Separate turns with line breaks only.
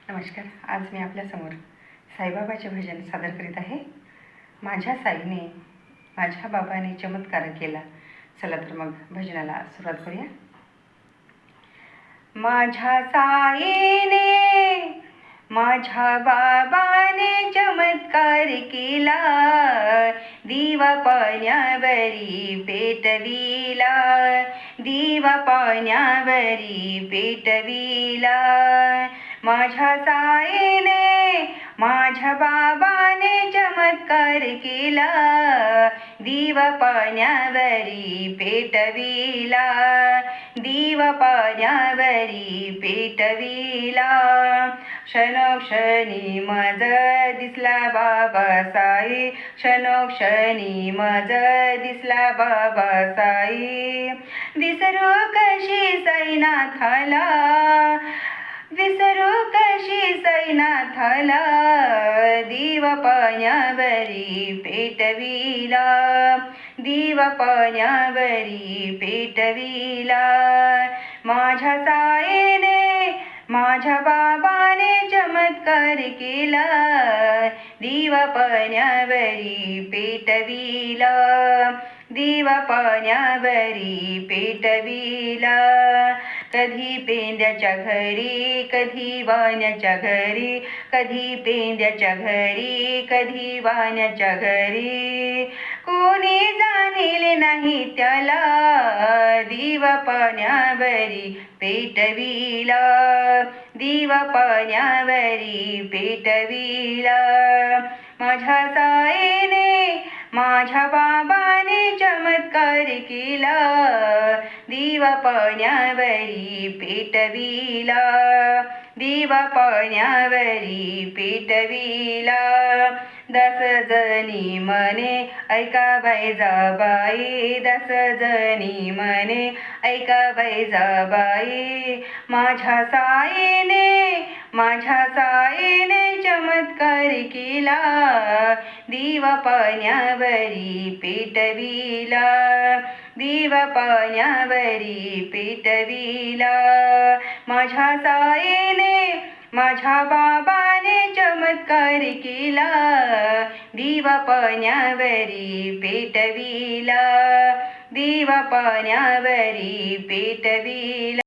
नमस्कार. आज मी आपल्यासमोर साईबाबाचे भजन सादर करीत आहे. माझ्या साईने माझ्या बाबाने चमत्कार केला. चला तर मग भजनाला सुरुवात करूया. माझ्या साईने माझ्या बाबाने चमत्कार केला, दिवा पाण्यावरी पेटविला, दिवा पाण्यावरी पेटविला. माझ्या साईने माझ्या बाबाने चमत्कार केला, दिवा पाण्यावरी पेटविला, दिवा पाण्यावरी पेटविला. क्षणोक्षणी मज दिसला बाबा साई, क्षणोक्षणी मज दिसला बाबा साई. विसरू कशी साईनाथाला, विसरू कशी साईनाथाला, दिवा पाण्यावरी पेटविला, दिवा पाण्यावरी पेटविला. माझ्या साईने माझ्या बाबाने चमत्कार केला, दिवा पाण्यावरी पेटविला, दिवा पाण्यावरी पेटविला. कधी पेंद्याच्या घरी, कधी वाण्याच्या घरी, कधी पेंद्याच्या घरी, कधी वाण्याच्या घरी. कोणी जाणील नाही त्याला, दिवा पाण्यावरी पेटविला, दिवा पाण्यावरी पेटविला. माझ्या साईने माझ्या बाबाने चमत्कार केला, दिवा पाण्यावरी पेटविला, दिवा पाण्यावरी पेटविला. 10 जणी म्हणे ऐका बैजाबाई, 10 जणी म्हणे ऐका बैजाबाई. माझ्या साईने चमत्कार केला, दिवा पाण्यावरी पेटविला, दिवा पाण्यावरी पेटविला. माझ्या साईने माझ्या बाबाने चमत्कार केला, दिवा पाण्यावरी पेटविला, दिवा पाण्यावरी पेटविला.